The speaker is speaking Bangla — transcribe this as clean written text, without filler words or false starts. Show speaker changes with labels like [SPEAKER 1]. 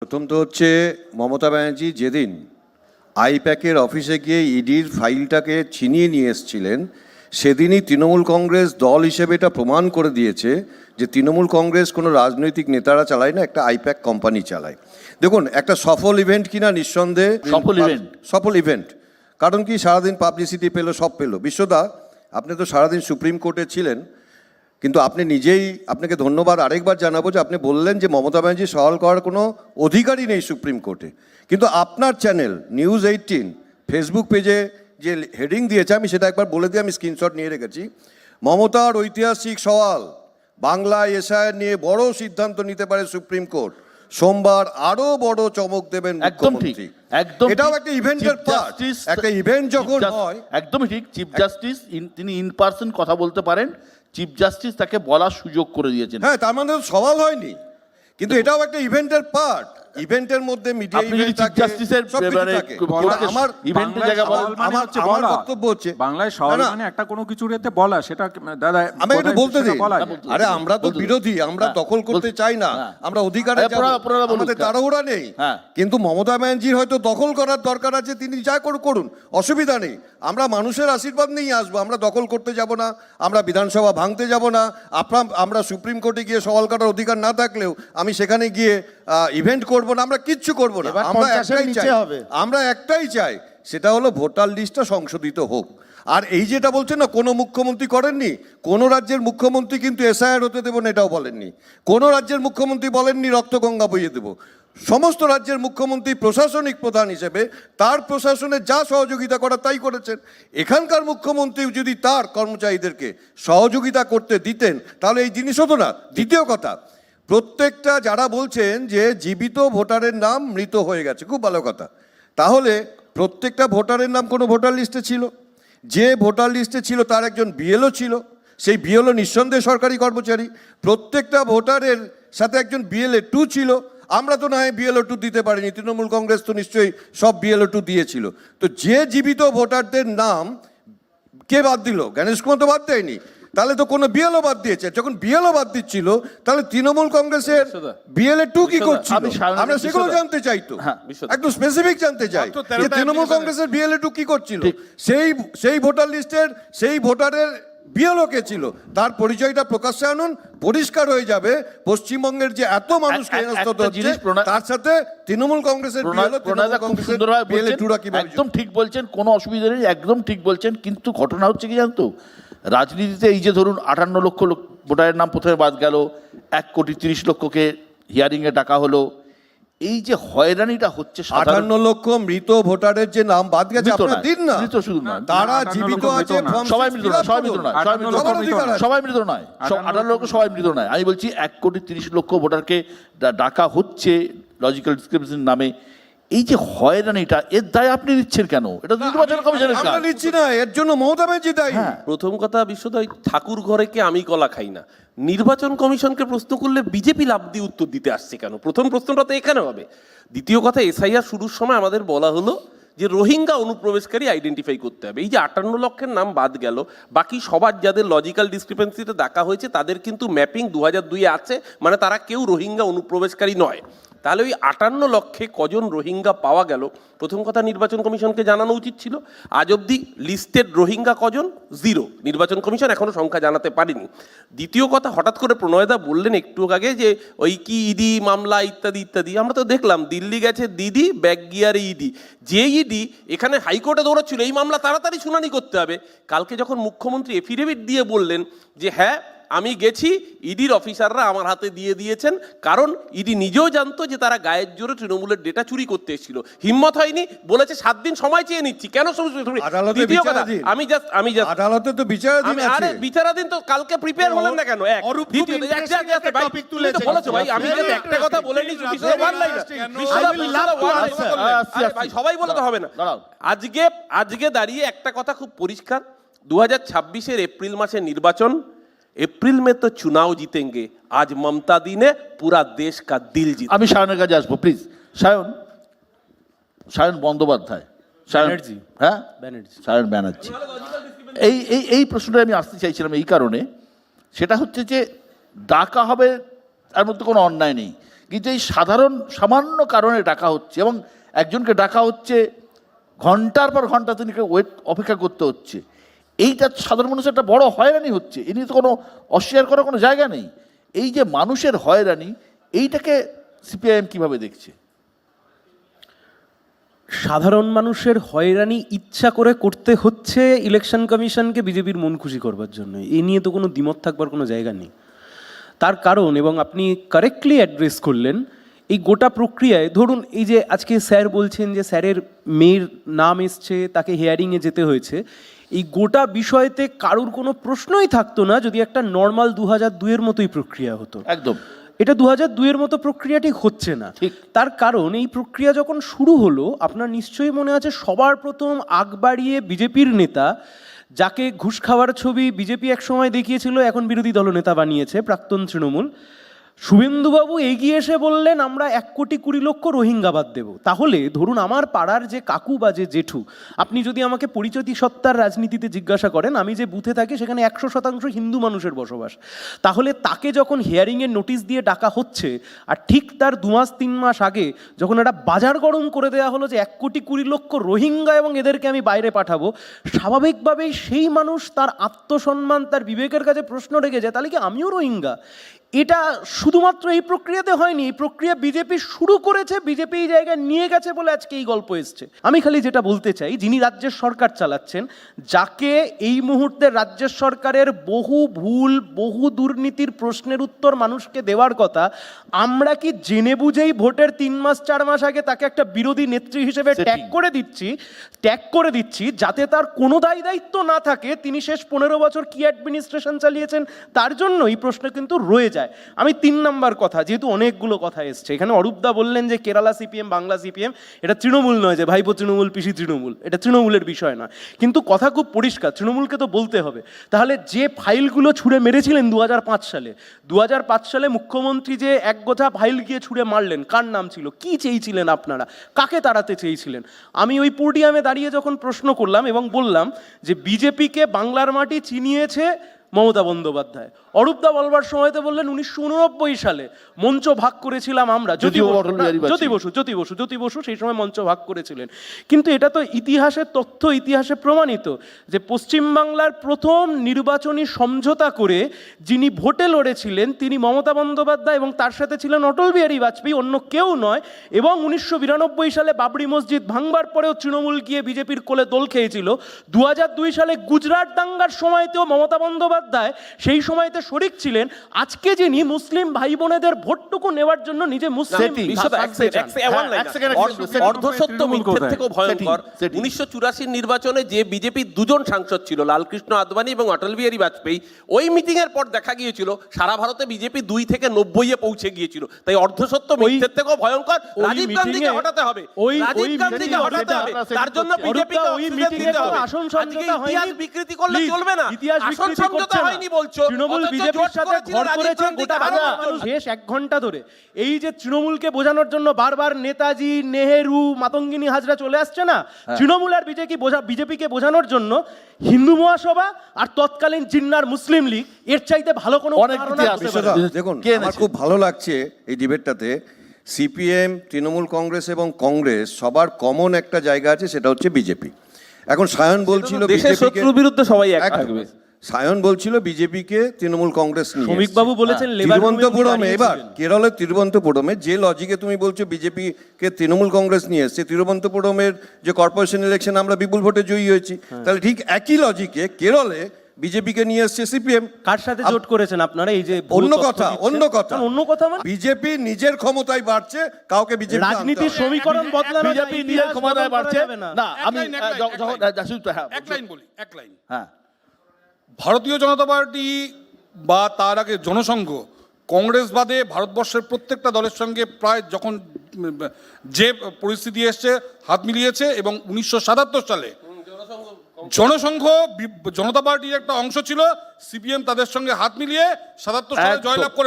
[SPEAKER 1] প্রথম তো হচ্ছে মমতা ব্যানার্জি যেদিন আইপ্যাকের অফিসে গিয়ে ইডির ফাইলটাকে ছিনিয়ে নিয়ে এসেছিলেন, সেদিনই তৃণমূল কংগ্রেস দল হিসেবে এটা প্রমাণ করে দিয়েছে যে তৃণমূল কংগ্রেস কোনো রাজনৈতিক নেতারা চালায় না, একটা আইপ্যাক কোম্পানি চালায়। দেখুন, একটা সফল ইভেন্ট কিনা নিঃসন্দেহে সফল ইভেন্ট, কারণ কি সারাদিন পাবলিসিটি পেলো, সব পেলো। বিশ্বদা, আপনি তো সারাদিন সুপ্রিম কোর্টে ছিলেন, কিন্তু আপনি নিজেই, আপনাকে ধন্যবাদ আরেকবার জানাবো যে আপনি বললেন যে মমতা ব্যানার্জি সওয়াল করার কোনো অধিকারই নেই সুপ্রিম কোর্টে, কিন্তু আপনার চ্যানেল নিউজ 18 ফেসবুক পেজে যে হেডিং দিয়েছে, আমি সেটা একবার বলে দিয়ে আমি স্ক্রিনশট নিয়ে রেখেছি। মমতার ঐতিহাসিক সওয়াল, বাংলায় এসআইআর নিয়ে বড় সিদ্ধান্ত নিতে পারে সুপ্রিম কোর্ট, সোমবার আরো বড় চমক দেবেন মুখ্যমন্ত্রী।
[SPEAKER 2] একদম
[SPEAKER 1] এটাও একটা ইভেন্টের পার্ট। একটা ইভেন্ট যখন হয়,
[SPEAKER 2] একদমই ঠিক, চিফ জাস্টিস তিনি ইন পার্সন কথা বলতে পারেন, চিফ জাস্টিস তাকে বলার সুযোগ করে দিয়েছেন।
[SPEAKER 1] হ্যাঁ, তার মানে সওয়াল হয়নি, কিন্তু এটাও একটা ইভেন্টের পার্ট। ইভেন্টের মধ্যে মিডিয়া ইভেন্ট থাকে,
[SPEAKER 3] আমার
[SPEAKER 1] বক্তব্য হচ্ছে
[SPEAKER 3] বাংলায় সওয়াল মানে একটা কোনো কিছুর এতে বলা, সেটা দাদা
[SPEAKER 1] আমি একটু বলতে দিই। আরে আমরা তো বিরোধী, আমরা দখল করতে চাই না, আমরা অধিকারে যাব, আমাদের তাড়াহুড়া নেই। কিন্তু মমতা ব্যানার্জির হয়তো দখল করার দরকার আছে, তিনি যা করুন, অসুবিধা নেই। আমরা মানুষের আশীর্বাদ নিয়ে আসবো, আমরা দখল করতে যাব না, আমরা বিধানসভা ভাঙতে যাব না। আমরা সুপ্রিম কোর্টে গিয়ে সওয়াল করার অধিকার না থাকলেও আমি সেখানে গিয়ে ইভেন্ট করবো না, আমরা কিচ্ছু করবো না। আমরা একটাই চাই, সেটা হলো ভোটার লিস্টটা সংশোধিত হোক। আর এই যেটা বলছেন না, কোনো মুখ্যমন্ত্রী করেননি, কোনো রাজ্যের মুখ্যমন্ত্রী কিন্তু এসআইআর হতে দেবো না এটাও বলেননি, কোনো রাজ্যের মুখ্যমন্ত্রী বলেননি রক্তগঙ্গা বইয়ে দেবো। সমস্ত রাজ্যের মুখ্যমন্ত্রী প্রশাসনিক প্রধান হিসেবে তার প্রশাসনে যা সহযোগিতা করা তাই করেছেন। এখানকার মুখ্যমন্ত্রী যদি তার কর্মচারীদেরকে সহযোগিতা করতে দিতেন, তাহলে এই জিনিস হতো না। দ্বিতীয় কথা, প্রত্যেকটা যারা বলছেন যে জীবিত ভোটারের নাম মৃত হয়ে গেছে, খুব ভালো কথা, তাহলে প্রত্যেকটা ভোটারের নাম কোনো ভোটার লিস্টে ছিল, যে ভোটার লিস্টে ছিল তার একজন বিএলও ছিল, সেই বিএলও নিঃসন্দেহে সরকারি কর্মচারী। প্রত্যেকটা ভোটারের সাথে একজন বিএলএ 2 ছিল। আমরা তো না হয় বিএলও 2 দিতে পারিনি, তৃণমূল কংগ্রেস তো নিশ্চয়ই সব বিএলও 2 দিয়েছিল। তো যে জীবিত ভোটারদের নাম কে বাদ দিল? গণেশ কুমার তো বাদ দেয়নি, তাহলে তো কোনো বিএলও বাদ দিয়েছে। যখন বিএলও বাদ দিচ্ছিল, তাহলে তৃণমূল কংগ্রেসের বিএলএ 2 কি করছিল? আমরা সেগুলো জানতে চাই, তো একটু স্পেসিফিক জানতে চাই যে তৃণমূল কংগ্রেসের বিএলএ 2 কি করছিল। সেই ভোটার লিস্টের সেই ভোটারের বিএলও কে ছিল, তার পরিচয়টা প্রকাশ্যে আনুন, পরিষ্কার হয়ে যাবে পশ্চিমবঙ্গের যে এত মানুষকে হেনস্থা হচ্ছে, তার সাথে তৃণমূল কংগ্রেসের
[SPEAKER 2] একদম ঠিক বলছেন, কোনো অসুবিধা নেই, একদম ঠিক বলছেন। কিন্তু ঘটনা হচ্ছে কি জানতো, রাজনীতিতে এই যে ধরুন 58 লক্ষ ভোটারের নাম প্রথমে বাদ গেল, 1,30,00,000কে হিয়ারিংয়ে ডাকা হলো, এই যে হয়রানিটা হচ্ছে,
[SPEAKER 1] 58 লক্ষ মৃত ভোটারের যে নাম বাদ গেছে, আপনারা দিন না,
[SPEAKER 2] মৃত শুধু না,
[SPEAKER 1] তারা জীবিত আছে,
[SPEAKER 2] সবাই মৃত নয়, সবাই মৃত নয়, সবাই মৃত নয়, 58 লক্ষ সবাই মৃত নয়। আমি বলছি 1,30,00,000 ভোটারকে ডাকা হচ্ছে লজিক্যাল ডিসক্রিমিনেশন নামে। এই যে হয়রানিটা, এর দায় আপনি নিচ্ছেন কেন? এটা নির্বাচন কমিশনের কাজ।
[SPEAKER 1] আমরা নিচ্ছি না, এর জন্য মমতা ব্যানার্জি দায়ী।
[SPEAKER 4] প্রথম কথা, বিশ্বদয়, ঠাকুর ঘরে কে আমি কলা খাই না। নির্বাচন কমিশনকে প্রশ্ন করলে বিজেপি লাভ দিয়ে উত্তর দিতে আসছে কেন? প্রথম প্রশ্নটা তো এখানে হবে। দ্বিতীয় কথা, এসআইআর শুরুর সময় আমাদের বলা হলো যে রোহিঙ্গা অনুপ্রবেশকারী আইডেন্টিফাই করতে হবে। এই যে 58 লক্ষের নাম বাদ গেল, বাকি সবার যাদের লজিক্যাল ডিসক্রিপেন্সিতে দেখা হয়েছে তাদের কিন্তু ম্যাপিং 2002-এ আছে, মানে তারা কেউ রোহিঙ্গা অনুপ্রবেশকারী নয়। তাহলে ওই 58 লক্ষে কজন রোহিঙ্গা পাওয়া গেল, প্রথম কথা নির্বাচন কমিশনকে জানানো উচিত ছিল। আজ অবধি লিস্টেড রোহিঙ্গা কজন? 0। নির্বাচন কমিশন এখনও সংখ্যা জানাতে পারেনি। দ্বিতীয় কথা, হঠাৎ করে প্রণয়দা বললেন একটু আগে যে ওই কি ইডি মামলা ইত্যাদি ইত্যাদি। আমরা তো দেখলাম দিল্লি গেছে দিদি, ব্যাক গিয়ারে ইডি। যে ইডি এখানে হাইকোর্টে দৌড়াচ্ছিল এই মামলা তাড়াতাড়ি শুনানি করতে হবে। কালকে যখন মুখ্যমন্ত্রী এফিডেভিট দিয়ে বললেন যে হ্যাঁ আমি গেছি, ইডির অফিসাররা আমার হাতে দিয়ে দিয়েছেন, কারণ ইডি নিজেও জানতো যে তারা গায়ের জোরে তৃণমূলের ডেটা চুরি করতে এসেছিল, হিম্মত হয়নি, বলেছে 7 দিন সময় চেয়ে নিচ্ছি। কেন?
[SPEAKER 1] আদালতে তো বিচারাধীন আছে।
[SPEAKER 4] আরে বিচারাধীন তো কালকে প্রিপেয়ার হলেন না কেন? একটা কথা বলে নি, সবাই বলে তো হবে না। আজকে দাঁড়িয়ে একটা কথা খুব পরিষ্কার, 2026-এর এপ্রিল মাসে নির্বাচন, अप्रैल में तो चुनाव जीतेंगे, आज ममता दी ने पूरा देश का दिल जीता।
[SPEAKER 2] আমি সায়নের কাছে আসবো প্লিজ। সায়ন বন্দ্যোপাধ্যায়, ব্যানার্জি, হ্যাঁ সায়ন ব্যানার্জি, এই প্রশ্নটা আমি আসতে চাইছিলাম এই কারণে, সেটা হচ্ছে যে ডাকা হবে তার মধ্যে কোনো অন্যায় নেই, কিন্তু এই সাধারণ সামান্য কারণে ডাকা হচ্ছে, এবং একজনকে ডাকা হচ্ছে ঘন্টার পর ঘন্টা তিনি অপেক্ষা করতে হচ্ছে, এইটা সাধারণ মানুষের একটা বড় হয়রানি হচ্ছে। এ নিয়ে তো কোনো অস্বীকার করার কোনো জায়গা নেই। এই যে মানুষের হয়রানি, এইটাকে সিপিআইএম কিভাবে দেখছে?
[SPEAKER 5] সাধারণ মানুষের হয়রানি ইচ্ছা করে করতে হচ্ছে ইলেকশন কমিশনকে বিজেপির মন খুশি করবার জন্য। এই নিয়ে তো কোনো দ্বিমত থাকবার কোনো জায়গা নেই। তার কারণ, এবং আপনি কারেক্টলি অ্যাড্রেস করলেন, এই গোটা প্রক্রিয়ায় ধরুন এই যে আজকে স্যার বলছেন যে স্যারের মেয়ের নাম এসছে, তাকে হিয়ারিংয়ে যেতে হয়েছে, এই গোটা বিষয়তে কারুর কোনো প্রশ্নই থাকতো না যদি একটা নর্মাল 2002-এর মতোই প্রক্রিয়া হতো।
[SPEAKER 2] একদম।
[SPEAKER 5] এটা 2002-এর মতো প্রক্রিয়া ঠিক হচ্ছে না। তার কারণ এই প্রক্রিয়া যখন শুরু হলো, আপনার নিশ্চয়ই মনে আছে, সবার প্রথম আগ বাড়িয়ে বিজেপির নেতা, যাকে ঘুষ খাওয়ার ছবি বিজেপি এক সময় দেখিয়েছিল, এখন বিরোধী দলনেতা বানিয়েছে, প্রাক্তন তৃণমূল, শুভেন্দুবাবু এগিয়ে এসে বললেন আমরা 1,20,00,000 রোহিঙ্গা বাদ দেবো। তাহলে ধরুন আমার পাড়ার যে কাকু বা যে জেঠু, আপনি যদি আমাকে পরিচয় সত্তার রাজনীতিতে জিজ্ঞাসা করেন, আমি যে বুথে থাকি সেখানে 100% হিন্দু মানুষের বসবাস, তাহলে তাকে যখন হিয়ারিংয়ের নোটিশ দিয়ে ডাকা হচ্ছে, আর ঠিক তার 2 মাস 3 মাস আগে যখন একটা বাজার গরম করে দেওয়া হলো যে 1,20,00,000 রোহিঙ্গা এবং এদেরকে আমি বাইরে পাঠাবো, স্বাভাবিকভাবেই সেই মানুষ তার আত্মসম্মান, তার বিবেকের কাছে প্রশ্ন রেখে যায়, তাহলে কি আমিও রোহিঙ্গা? এটা শুধুমাত্র এই প্রক্রিয়াতে হয়নি, এই প্রক্রিয়া বিজেপি শুরু করেছে, বিজেপি এই জায়গায় নিয়ে গেছে বলে আজকে এই গল্প এসছে। আমি খালি যেটা বলতে চাই, যিনি রাজ্যের সরকার চালাচ্ছেন, যাকে এই মুহূর্তে রাজ্যের সরকারের বহু ভুল, বহু দুর্নীতির প্রশ্নের উত্তর মানুষকে দেওয়ার কথা, আমরা কি জেনে বুঝেই ভোটের 3 মাস 4 মাস আগে তাকে একটা বিরোধী নেত্রী হিসেবে ট্যাগ করে দিচ্ছি যাতে তার কোনো দায়িত্ব না থাকে তিনি শেষ 15 বছর কি অ্যাডমিনিস্ট্রেশন চালিয়েছেন তার জন্য এই প্রশ্ন কিন্তু রয়ে যায়। আমি 3 নম্বর কথা, যেহেতু অনেকগুলো কথা এসছে এখানে, অরূপদা বললেন যে কেরালা সিপিএম, বাংলা সিপিএম, এটা তৃণমূল নয় যে ভাইপো তৃণমূল পিসি তৃণমূল, এটা তৃণমূলের বিষয় না। কিন্তু কথা খুব পরিষ্কার, তৃণমূলকে তো বলতে হবে। তাহলে যে ফাইলগুলো ছুঁড়ে মেরেছিলেন 2005 সালে, 2005 সালে মুখ্যমন্ত্রী যে এক গোছা ফাইল গিয়ে ছুঁড়ে মারলেন, কার নাম ছিল, কি চেয়েছিলেন আপনারা, কাকে তাড়াতে চেয়েছিলেন? আমি ওই পোডিয়ামে দাঁড়িয়ে যখন প্রশ্ন করলাম এবং বললাম যে বিজেপিকে বাংলার মাটি চিনিয়েছে মমতা বন্দ্যোপাধ্যায়, অরূপদা বলবার সময়তে বললেন 1989 সালে মঞ্চ ভাগ করেছিলাম আমরা, জ্যোতি বসু সেই সময় মঞ্চ ভাগ করেছিলেন। কিন্তু এটা তো ইতিহাসের তথ্য, ইতিহাসে প্রমাণিত যে পশ্চিমবাংলার প্রথম নির্বাচনী সমঝোতা করে যিনি ভোটে লড়েছিলেন তিনি মমতা বন্দ্যোপাধ্যায়, এবং তার সাথে ছিলেন অটল বিহারী বাজপেয়ী, অন্য কেউ নয়। এবং 1992 সালে বাবরি মসজিদ ভাঙবার পরেও তৃণমূল গিয়ে বিজেপির কোলে দোল খেয়েছিল। 2002 সালে গুজরাট দাঙ্গার সময়তেও মমতা বন্দ্যোপাধ্যায় সেই সময়তে শরিক ছিলেন। আজকে যিনি মুসলিম ভাই বোনেদের ভোটটুকু নেওয়ার জন্য নিজে মুসলিম,
[SPEAKER 4] অর্ধসত্য মিথ্যের থেকেও ভয়ঙ্কর, 1984 নির্বাচনে যে বিজেপির 2জন সাংসদ ছিল, লালকৃষ্ণ আদবানি এবং অটল বিহারী বাজপেয়ী, ওই মিটিং এর পর দেখা গিয়েছিল সারা ভারতে বিজেপি 2 থেকে 90-এ পৌঁছে গিয়েছিল। তাই অর্ধসত্য মিথ্যের থেকেও ভয়ঙ্কর। রাজীব গান্ধীকে হটাতে হবে, রাজীব গান্ধীকে হটাতে হবে, তার জন্য বিজেপিকে অক্সিজেন দিতে হবে। আজকে ইতিহাস বিকৃতি করলে চলবে না। আসল সমঝোতা হয়নি বলছো,
[SPEAKER 5] তৃণমূল বিজেপির সাথে ঘর করেছে গোটা বাংলা মানুষ। শেষ 1 ঘন্টা ধরে এই যে তৃণমূলকে বোঝানোর জন্য বারবার নেতাজি, নেহেরু, মাতঙ্গিনী হাজরা চলে আসছে না, তৃণমূল আর বিজেপিকে বোঝানোর জন্য হিন্দু মহাসভা আর তৎকালীন জিন্নার মুসলিম লীগ এর চাইতে ভালো কোনো
[SPEAKER 1] দেখুন, আমার খুব ভালো লাগছে এই ডিবেটটাতে। সিপিএম, তৃণমূল কংগ্রেস এবং কংগ্রেস সবার কমন একটা জায়গা আছে, সেটা হচ্ছে বিজেপি। এখন সায়ন বলছিল
[SPEAKER 4] দেশের শত্রুর বিরুদ্ধে সবাই এক থাকবে।
[SPEAKER 1] সায়ন বলছিল বিজেপিকে তৃণমূল কংগ্রেস নিয়ে,
[SPEAKER 5] শ্রমিকবাবু বলেছেন
[SPEAKER 1] তিরুবন্তপুরমে, এবার কেরলের তিরুবন্তপুরমে যে লজিকে তুমি বলছো বিজেপিকে তৃণমূল কংগ্রেস নিয়ে এসছে, তিরুবন্তপুরমের যে কর্পোরেশন ইলেকশন আমরা বিপুল ভোটে জয়ী হয়েছি, তাহলে ঠিক একই লজিকে কেরলে বিজেপিকে নিয়ে এসছে সিপিএম।
[SPEAKER 5] কার সাথে জোট করেছেন আপনারা? এই যে
[SPEAKER 1] অন্য কথা
[SPEAKER 5] মানে
[SPEAKER 1] বিজেপি নিজের ক্ষমতায় বাড়ছে, কাউকে বিজেপি
[SPEAKER 5] রাজনীতির সমীকরণ বদলানো,
[SPEAKER 2] বিজেপি নিজের ক্ষমতায় বাড়ছে না। আমি
[SPEAKER 6] এক লাইন বলি, এক লাইন। হ্যাঁ, ভারতীয় জনতা পার্টি বা তার আগে জনসংঘ, কংগ্রেস বাদে ভারতবর্ষের প্রত্যেকটা দলের সঙ্গে প্রায় যখন যে পরিস্থিতি এসছে হাত মিলিয়েছে, এবং 1977 সালে জনসংঘ জনতা পার্টির একটা অংশ ছিল, সিপিএম তাদের সঙ্গে হাত মিলিয়ে 77 সালে জয়লাভ করে